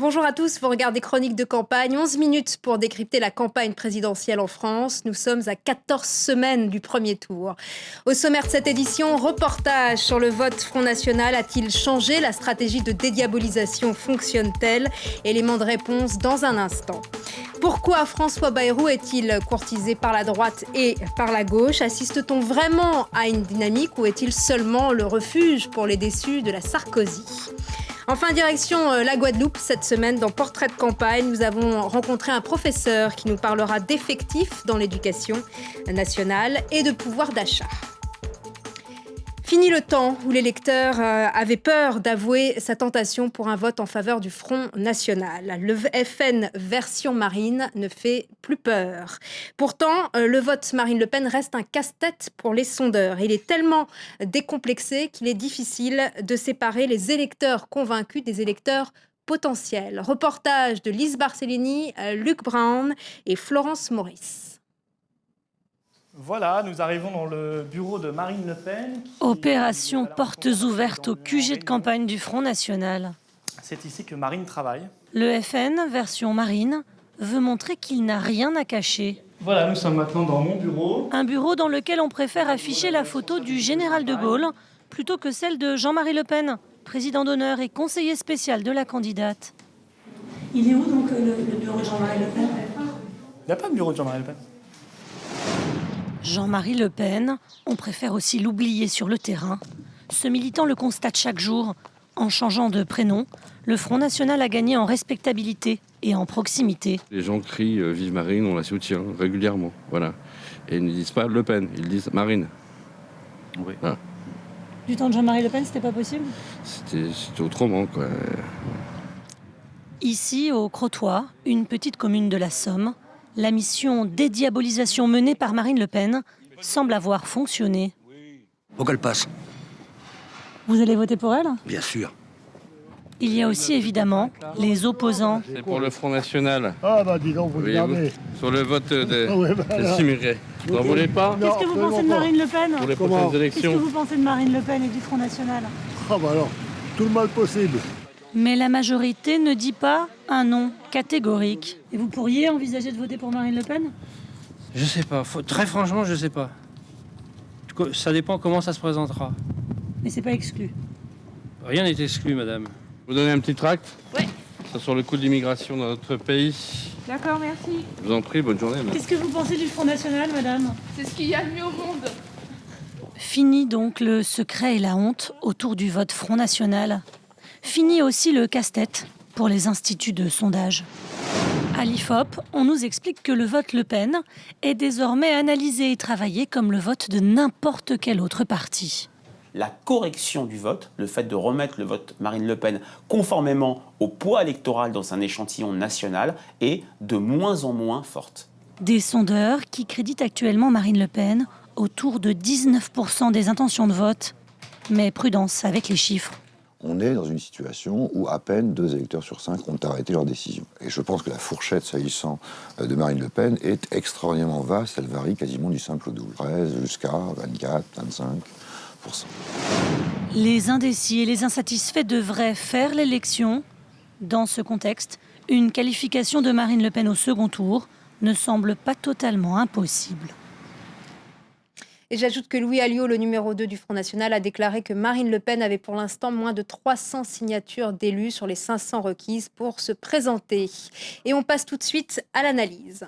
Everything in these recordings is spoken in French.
Bonjour à tous, vous regardez Chronique de campagne, 11 minutes pour décrypter la campagne présidentielle en France. Nous sommes à 14 semaines du premier tour. Au sommaire de cette édition, reportage sur le vote Front National. A-t-il changé? La stratégie de dédiabolisation fonctionne-t-elle? Élément de réponse dans un instant. Pourquoi François Bayrou est-il courtisé par la droite et par la gauche? Assiste-t-on vraiment à une dynamique ou est-il seulement le refuge pour les déçus de la Sarkozy? Enfin, direction la Guadeloupe, cette semaine, dans Portrait de campagne, nous avons rencontré un professeur qui nous parlera d'effectifs dans l'éducation nationale et de pouvoir d'achat. Fini le temps où l'électeur avait peur d'avouer sa tentation pour un vote en faveur du Front National. Le FN version Marine ne fait plus peur. Pourtant, le vote Marine Le Pen reste un casse-tête pour les sondeurs. Il est tellement décomplexé qu'il est difficile de séparer les électeurs convaincus des électeurs potentiels. Reportage de Lise Barcellini, Luc Brown et Florence Maurice. Voilà, nous arrivons dans le bureau de Marine Le Pen. Opération portes ouvertes au QG de campagne du Front National. C'est ici que Marine travaille. Le FN, version Marine, veut montrer qu'il n'a rien à cacher. Voilà, nous sommes maintenant dans mon bureau. Un bureau dans lequel on préfère afficher la photo du général de Gaulle plutôt que celle de Jean-Marie Le Pen, président d'honneur et conseiller spécial de la candidate. Il est où donc le bureau de Jean-Marie Le Pen? Il n'y a pas de bureau de Jean-Marie Le Pen. Jean-Marie Le Pen, on préfère aussi l'oublier sur le terrain. Ce militant le constate chaque jour. En changeant de prénom, le Front National a gagné en respectabilité et en proximité. Les gens crient « Vive Marine », on la soutient régulièrement. Voilà. Et ils ne disent pas Le Pen, ils disent Marine. Oui. Voilà. Du temps de Jean-Marie Le Pen, c'était pas possible? C'était autrement, quoi. Ici, au Crotoy, une petite commune de la Somme, la mission dédiabolisation menée par Marine Le Pen semble avoir fonctionné. Faut qu'elle passe. Vous allez voter pour elle? Bien sûr. Il y a aussi évidemment les opposants. C'est pour le Front National. Ah bah dis donc, vous regardez. Sur le vote des là. immigrés. Vous n'en voulez pas Qu'est-ce que vous pensez de Marine Le Pen? pour les Comment prochaines Qu'est-ce que élections? vous pensez de Marine Le Pen et du Front National? Ah bah alors, tout le mal possible. Mais la majorité ne dit pas un non catégorique. Et vous pourriez envisager de voter pour Marine Le Pen? Je sais pas. Très franchement, je sais pas. Ça dépend comment ça se présentera. Mais c'est pas exclu. Rien n'est exclu, madame. Vous donnez un petit tract? Oui. C'est sur le coût de l'immigration dans notre pays. D'accord, merci. Je vous en prie, bonne journée. Qu'est-ce que vous pensez du Front National, madame? C'est ce qu'il y a de mieux au monde. Fini donc le secret et la honte autour du vote Front National. Fini aussi le casse-tête pour les instituts de sondage. À l'IFOP, on nous explique que le vote Le Pen est désormais analysé et travaillé comme le vote de n'importe quel autre parti. La correction du vote, le fait de remettre le vote Marine Le Pen conformément au poids électoral dans un échantillon national, est de moins en moins forte. Des sondeurs qui créditent actuellement Marine Le Pen autour de 19% des intentions de vote. Mais prudence avec les chiffres. On est dans une situation où à peine 2 électeurs sur 5 ont arrêté leur décision. Et je pense que la fourchette s'agissant de Marine Le Pen est extraordinairement vaste. Elle varie quasiment du simple au double. 13 jusqu'à 24, 25%. Les indécis et les insatisfaits devraient faire l'élection. Dans ce contexte, une qualification de Marine Le Pen au second tour ne semble pas totalement impossible. Et j'ajoute que Louis Alliot, le numéro 2 du Front National, a déclaré que Marine Le Pen avait pour l'instant moins de 300 signatures d'élus sur les 500 requises pour se présenter. Et on passe tout de suite à l'analyse.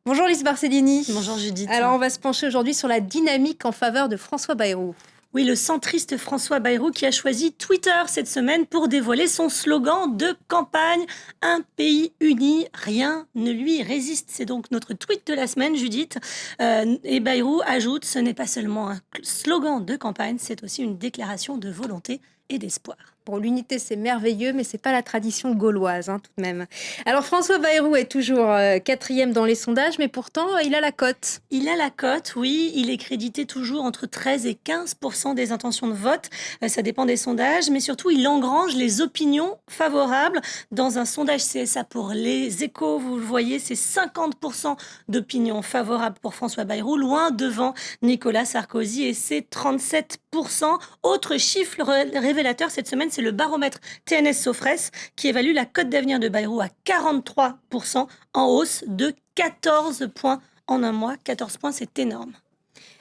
Bonjour Lise Barcellini. Bonjour Judith. Alors on va se pencher aujourd'hui sur la dynamique en faveur de François Bayrou. Oui, le centriste François Bayrou qui a choisi Twitter cette semaine pour dévoiler son slogan de campagne « Un pays uni, rien ne lui résiste ». C'est donc notre tweet de la semaine, Judith. Et Bayrou ajoute « Ce n'est pas seulement un slogan de campagne, c'est aussi une déclaration de volonté et d'espoir ». Bon, l'unité, c'est merveilleux, mais c'est pas la tradition gauloise, tout de même. Alors, François Bayrou est toujours 4e dans les sondages, mais pourtant, il a la cote. Il a la cote, oui. Il est crédité toujours entre 13 et 15% des intentions de vote. Ça dépend des sondages, mais surtout, il engrange les opinions favorables. Dans un sondage CSA pour Les Échos, vous le voyez, c'est 50% d'opinions favorables pour François Bayrou, loin devant Nicolas Sarkozy, et c'est 37%. Autre chiffre révélateur cette semaine, c'est le baromètre TNS Sofres qui évalue la cote d'avenir de Bayrou à 43%, en hausse de 14 points en un mois. 14 points, c'est énorme.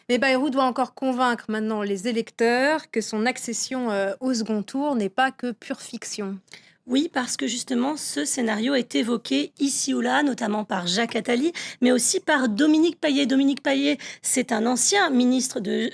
Mais Bayrou doit encore convaincre maintenant les électeurs que son accession au second tour n'est pas que pure fiction. Oui, parce que justement, ce scénario est évoqué ici ou là, notamment par Jacques Attali, mais aussi par Dominique Paillet. Dominique Paillet, c'est un ancien ministre de...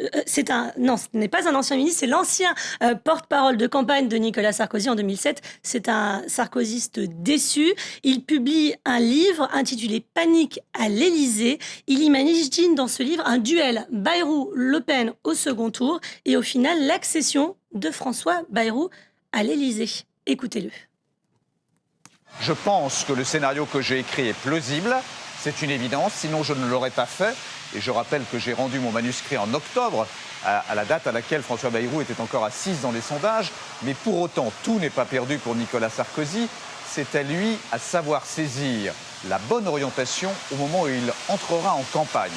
Non, ce n'est pas un ancien ministre, c'est l'ancien porte-parole de campagne de Nicolas Sarkozy en 2007. C'est un sarkozyste déçu. Il publie un livre intitulé « Panique à l'Élysée ». Il imagine dans ce livre un duel Bayrou-Le Pen au second tour et au final, l'accession de François Bayrou à l'Élysée. Écoutez-le. Je pense que le scénario que j'ai écrit est plausible, c'est une évidence, sinon je ne l'aurais pas fait. Et je rappelle que j'ai rendu mon manuscrit en octobre, à la date à laquelle François Bayrou était encore à 6 dans les sondages. Mais pour autant, tout n'est pas perdu pour Nicolas Sarkozy. C'est à lui à savoir saisir la bonne orientation au moment où il entrera en campagne.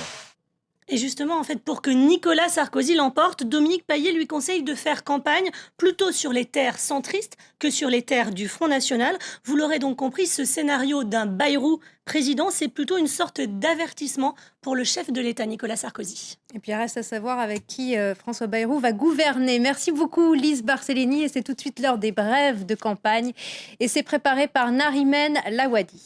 Et justement, en fait, pour que Nicolas Sarkozy l'emporte, Dominique Paillet lui conseille de faire campagne plutôt sur les terres centristes que sur les terres du Front National. Vous l'aurez donc compris, ce scénario d'un Bayrou président, c'est plutôt une sorte d'avertissement pour le chef de l'État, Nicolas Sarkozy. Et puis, il reste à savoir avec qui François Bayrou va gouverner. Merci beaucoup, Lise Barcellini. Et c'est tout de suite l'heure des brèves de campagne. Et c'est préparé par Narimen Lawadi.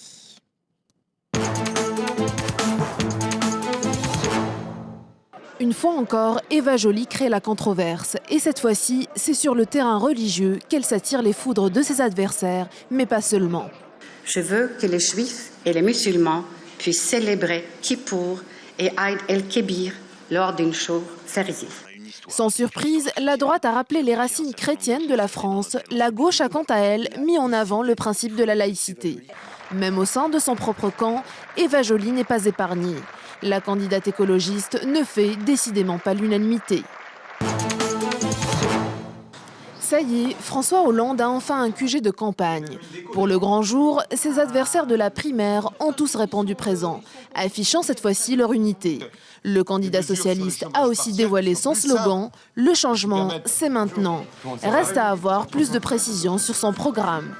Une fois encore, Eva Joly crée la controverse. Et cette fois-ci, c'est sur le terrain religieux qu'elle s'attire les foudres de ses adversaires, mais pas seulement. Je veux que les Juifs et les musulmans puissent célébrer Kippour et Eid el-Kébir lors d'une jour fériée. Sans surprise, la droite a rappelé les racines chrétiennes de la France. La gauche a quant à elle mis en avant le principe de la laïcité. Même au sein de son propre camp, Eva Joly n'est pas épargnée. La candidate écologiste ne fait décidément pas l'unanimité. Ça y est, François Hollande a enfin un QG de campagne. Pour le grand jour, ses adversaires de la primaire ont tous répondu présent, affichant cette fois-ci leur unité. Le candidat socialiste a aussi dévoilé son slogan « Le changement, c'est maintenant ». Reste à avoir plus de précisions sur son programme.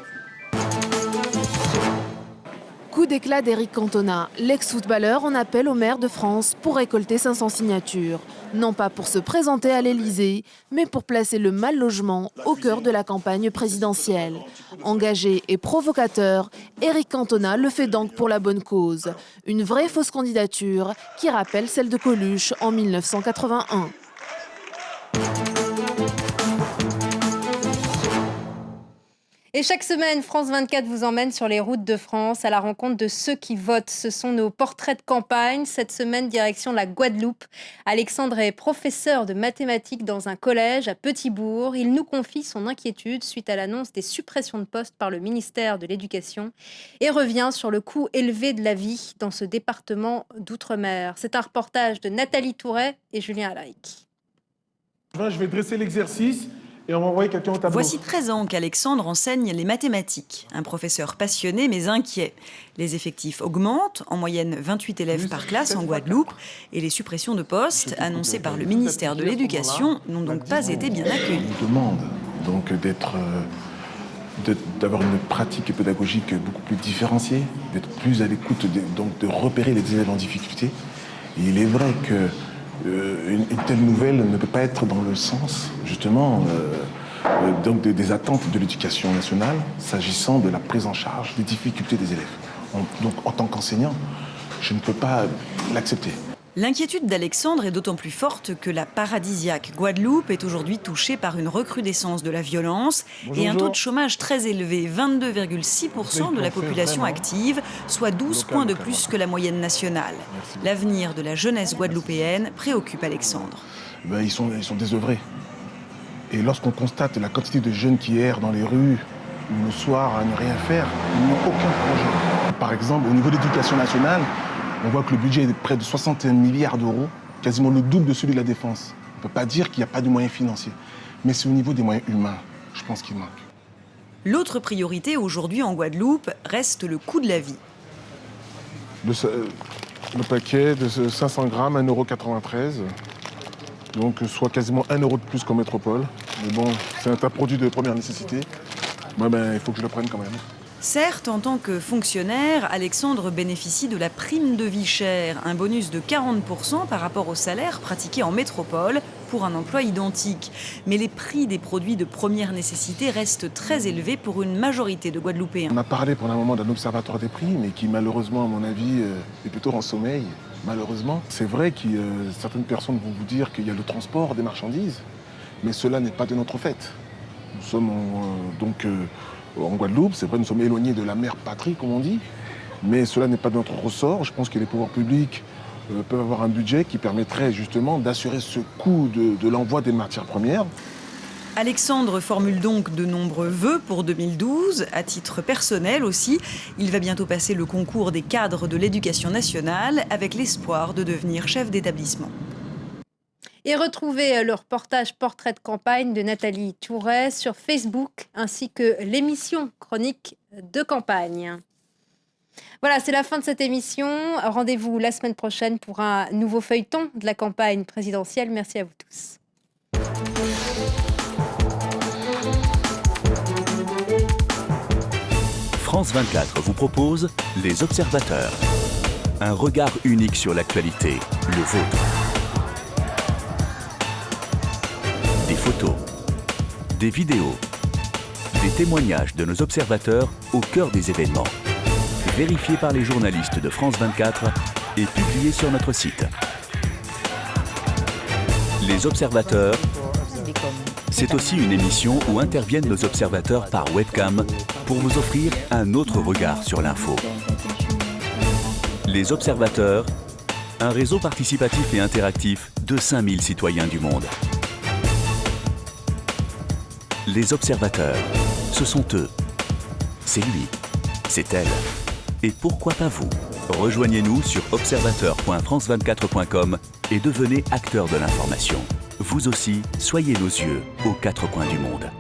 Coup d'éclat d'Éric Cantona. L'ex-footballeur en appelle au maire de France pour récolter 500 signatures. Non pas pour se présenter à l'Élysée, mais pour placer le mal-logement au cœur de la campagne présidentielle. Engagé et provocateur, Éric Cantona le fait donc pour la bonne cause. Une vraie fausse candidature qui rappelle celle de Coluche en 1981. Et chaque semaine, France 24 vous emmène sur les routes de France à la rencontre de ceux qui votent. Ce sont nos portraits de campagne. Cette semaine, direction la Guadeloupe. Alexandre est professeur de mathématiques dans un collège à Petit-Bourg. Il nous confie son inquiétude suite à l'annonce des suppressions de postes par le ministère de l'Éducation et revient sur le coût élevé de la vie dans ce département d'outre-mer. C'est un reportage de Nathalie Touret et Julien Alaric. Je vais dresser l'exercice. Et on va envoyer quelqu'un au tableau. Voici 13 ans qu'Alexandre enseigne les mathématiques. Un professeur passionné mais inquiet. Les effectifs augmentent, en moyenne 28 élèves par classe en Guadeloupe. Et les suppressions de postes, annoncées par le ministère de l'Éducation, n'ont donc pas été bien accueillies. On demande donc d'avoir une pratique pédagogique beaucoup plus différenciée, d'être plus à l'écoute, donc de repérer les élèves en difficulté. Et il est vrai que une telle nouvelle ne peut pas être dans le sens, justement, donc des attentes de l'éducation nationale, s'agissant de la prise en charge des difficultés des élèves. Donc, en tant qu'enseignant, je ne peux pas l'accepter. L'inquiétude d'Alexandre est d'autant plus forte que la paradisiaque Guadeloupe est aujourd'hui touchée par une recrudescence de la violence et un taux de chômage très élevé, 22,6% de la population active, soit 12 points de plus que la moyenne nationale. L'avenir de la jeunesse guadeloupéenne préoccupe Alexandre. Ils sont désœuvrés. Et lorsqu'on constate la quantité de jeunes qui errent dans les rues ou le soir à ne rien faire, ils n'ont aucun projet. Par exemple, au niveau de l'éducation nationale, on voit que le budget est de près de 61 milliards d'euros, quasiment le double de celui de la défense. On ne peut pas dire qu'il n'y a pas de moyens financiers. Mais c'est au niveau des moyens humains, je pense qu'il manque. L'autre priorité aujourd'hui en Guadeloupe reste le coût de la vie. Le paquet de 500 grammes, 1,93 €. Donc soit quasiment 1 € de plus qu'en métropole. Mais bon, c'est un produit de première nécessité. Moi, il faut que je le prenne quand même. Certes, en tant que fonctionnaire, Alexandre bénéficie de la prime de vie chère, un bonus de 40% par rapport au salaire pratiqué en métropole pour un emploi identique. Mais les prix des produits de première nécessité restent très élevés pour une majorité de Guadeloupéens. On a parlé pendant un moment d'un observatoire des prix, mais qui malheureusement, à mon avis, est plutôt en sommeil. Malheureusement, c'est vrai que certaines personnes vont vous dire qu'il y a le transport des marchandises, mais cela n'est pas de notre fait. Nous sommes en Guadeloupe, c'est vrai, nous sommes éloignés de la mère patrie, comme on dit, mais cela n'est pas de notre ressort. Je pense que les pouvoirs publics peuvent avoir un budget qui permettrait justement d'assurer ce coût de l'envoi des matières premières. Alexandre formule donc de nombreux vœux pour 2012, à titre personnel aussi. Il va bientôt passer le concours des cadres de l'éducation nationale avec l'espoir de devenir chef d'établissement. Et retrouvez le reportage Portrait de campagne de Nathalie Touret sur Facebook, ainsi que l'émission Chronique de campagne. Voilà, c'est la fin de cette émission. Rendez-vous la semaine prochaine pour un nouveau feuilleton de la campagne présidentielle. Merci à vous tous. France 24 vous propose Les Observateurs. Un regard unique sur l'actualité, le vôtre. Des photos, des vidéos, des témoignages de nos observateurs au cœur des événements. Vérifiés par les journalistes de France 24 et publiés sur notre site. Les Observateurs, c'est aussi une émission où interviennent nos observateurs par webcam pour vous offrir un autre regard sur l'info. Les Observateurs, un réseau participatif et interactif de 5000 citoyens du monde. Les Observateurs, ce sont eux. C'est lui. C'est elle. Et pourquoi pas vous? Rejoignez-nous sur observateur.france24.com et devenez acteur de l'information. Vous aussi, soyez nos yeux aux quatre coins du monde.